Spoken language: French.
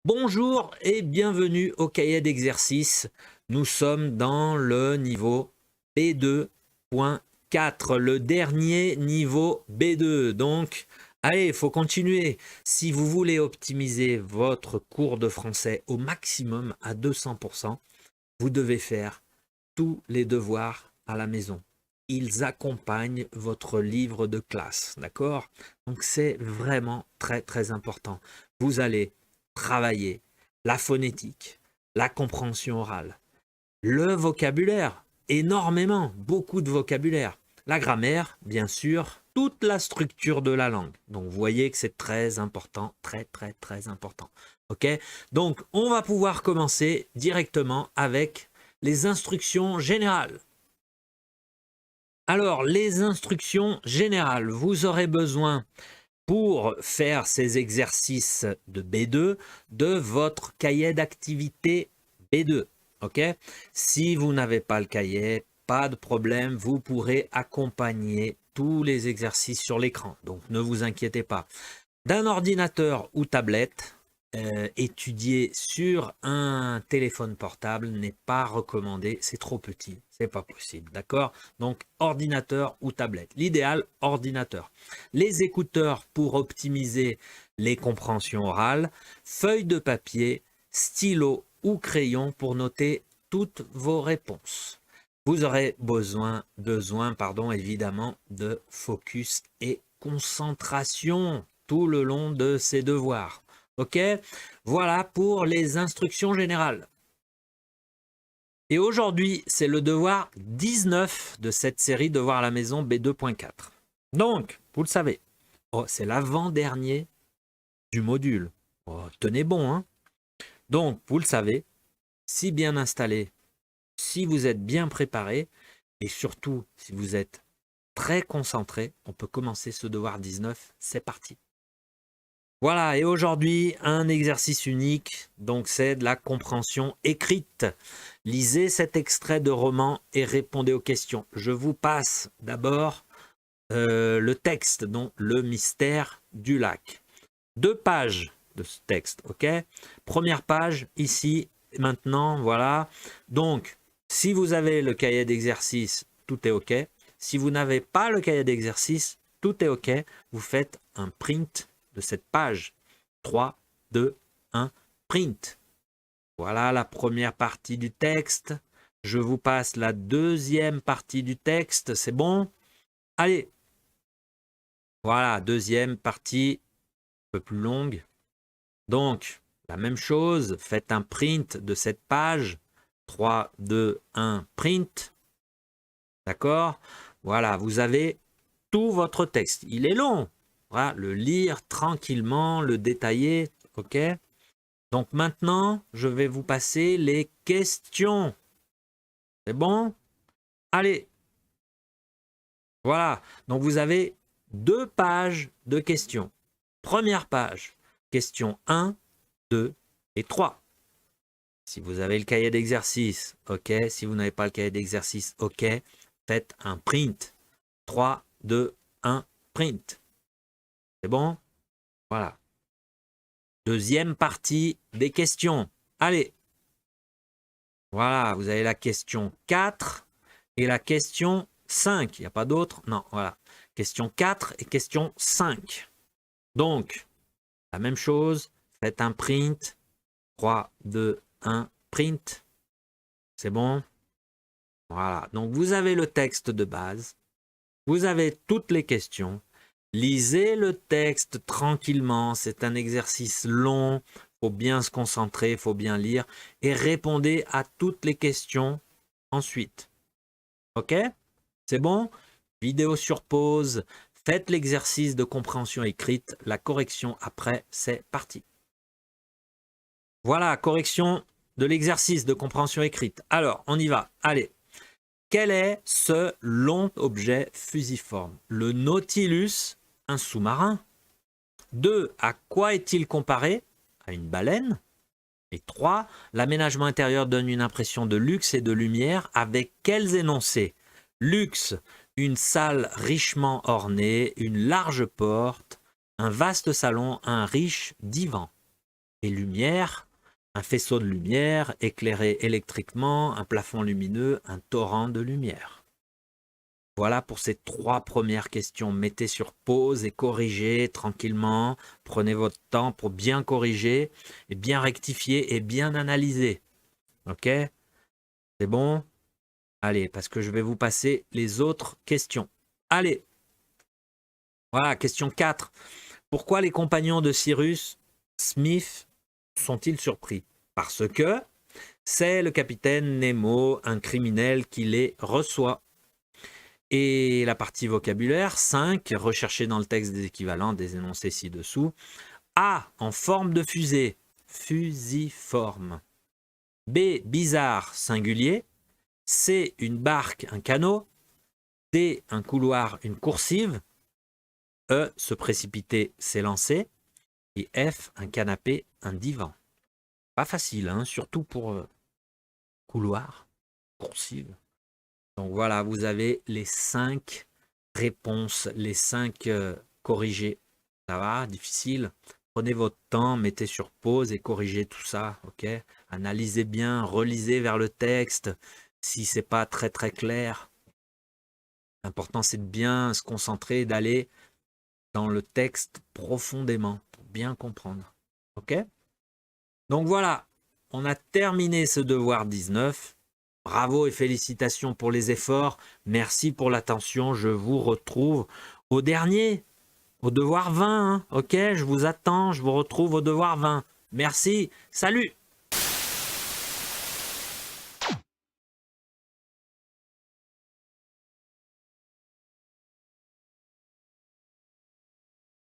Bonjour et bienvenue au cahier d'exercice. Nous sommes dans le niveau B2.4, le dernier niveau B2. Donc, allez, il faut continuer. Si vous voulez optimiser votre cours de français au maximum à 200%, vous devez faire tous les devoirs à la maison. Ils accompagnent votre livre de classe, d'accord? Donc, c'est vraiment très, très important. Vous allez travailler la phonétique, la compréhension orale, le vocabulaire, énormément, beaucoup de vocabulaire, la grammaire, bien sûr, toute la structure de la langue. Donc, vous voyez que c'est très important, très, très, très important. OK? Donc, on va pouvoir commencer directement avec les instructions générales. Alors, les instructions générales, vous aurez besoin pour faire ces exercices de B2 de votre cahier d'activité B2. OK? Si vous n'avez pas le cahier, pas de problème, vous pourrez accompagner tous les exercices sur l'écran. Donc ne vous inquiétez pas. D'un ordinateur ou tablette, étudier sur un téléphone portable n'est pas recommandé, c'est trop petit, c'est pas possible, d'accord? Donc ordinateur ou tablette. L'idéal, ordinateur. Les écouteurs pour optimiser les compréhensions orales, feuille de papier, stylo ou crayon pour noter toutes vos réponses. Vous aurez besoin évidemment, de focus et concentration tout le long de ces devoirs. OK? Voilà pour les instructions générales. Et aujourd'hui, c'est le devoir 19 de cette série Devoir à la maison B2.4. Donc, vous le savez, c'est l'avant-dernier du module. Tenez bon, hein? Donc, vous le savez, si bien installé, si vous êtes bien préparé, et surtout si vous êtes très concentré, on peut commencer ce devoir 19. C'est parti. Voilà, et aujourd'hui, un exercice unique, donc c'est de la compréhension écrite. Lisez cet extrait de roman et répondez aux questions. Je vous passe d'abord le texte, donc le mystère du lac. 2 pages de ce texte, ok? Première page, ici, maintenant, voilà. Donc, si vous avez le cahier d'exercice, tout est ok. Si vous n'avez pas le cahier d'exercice, tout est ok. Vous faites un print de cette page. 3, 2, 1, print. Voilà la première partie du texte. Je vous passe la deuxième partie du texte. C'est bon? Allez. Voilà, deuxième partie, un peu plus longue. Donc, la même chose, faites un print de cette page. 3, 2, 1, print. D'accord? Voilà, vous avez tout votre texte. Il est long. Voilà, le lire tranquillement, le détailler. OK? Donc maintenant, je vais vous passer les questions. C'est bon? Allez. Voilà. Donc vous avez 2 pages de questions. Première page, question 1, 2 et 3. Si vous avez le cahier d'exercice, OK. Si vous n'avez pas le cahier d'exercice, OK. Faites un print. 3, 2, 1, print. C'est bon? Voilà. Deuxième partie des questions. Allez. Voilà, vous avez la question 4 et la question 5. Il n'y a pas d'autre? Non, voilà. Question 4 et question 5. Donc, la même chose. Faites un print. 3, 2, 1, print. C'est bon? Voilà. Donc, vous avez le texte de base. Vous avez toutes les questions. Lisez le texte tranquillement. C'est un exercice long. Il faut bien se concentrer, il faut bien lire. Et répondez à toutes les questions ensuite. OK? C'est bon? Vidéo sur pause. Faites l'exercice de compréhension écrite. La correction après, c'est parti. Voilà, correction de l'exercice de compréhension écrite. Alors, on y va. Allez. Quel est ce long objet fusiforme? Le Nautilus, un sous-marin. 2. À quoi est-il comparé? À une baleine. Et 3. L'aménagement intérieur donne une impression de luxe et de lumière avec quels énoncés? Luxe, une salle richement ornée, une large porte, un vaste salon, un riche divan. et lumière, un faisceau de lumière éclairé électriquement, un plafond lumineux, un torrent de lumière. Voilà pour ces 3 premières questions. Mettez sur pause et corrigez tranquillement. Prenez votre temps pour bien corriger et bien rectifier et bien analyser. Ok? C'est bon? Allez, parce que je vais vous passer les autres questions. Allez! Voilà, question 4. Pourquoi les compagnons de Cyrus Smith sont-ils surpris? Parce que c'est le capitaine Nemo, un criminel qui les reçoit. Et la partie vocabulaire, 5, recherchez dans le texte des équivalents des énoncés ci-dessous. A, en forme de fusée, fusiforme. B, bizarre, singulier. C, une barque, un canot. D, un couloir, une coursive. E, se précipiter, s'élancer. Et F, un canapé, un divan. Pas facile, hein, surtout pour couloir, coursive. Donc voilà, vous avez les 5 réponses, les 5 corrigés. Ça va, difficile. Prenez votre temps, mettez sur pause et corrigez tout ça, ok? Analysez bien, relisez vers le texte si c'est pas très très clair. L'important c'est de bien se concentrer, d'aller dans le texte profondément pour bien comprendre, ok? Donc voilà, on a terminé ce devoir 19. Bravo et félicitations pour les efforts. Merci pour l'attention. Je vous retrouve au dernier, au devoir 20. Hein. Ok, je vous attends. Je vous retrouve au devoir 20. Merci. Salut.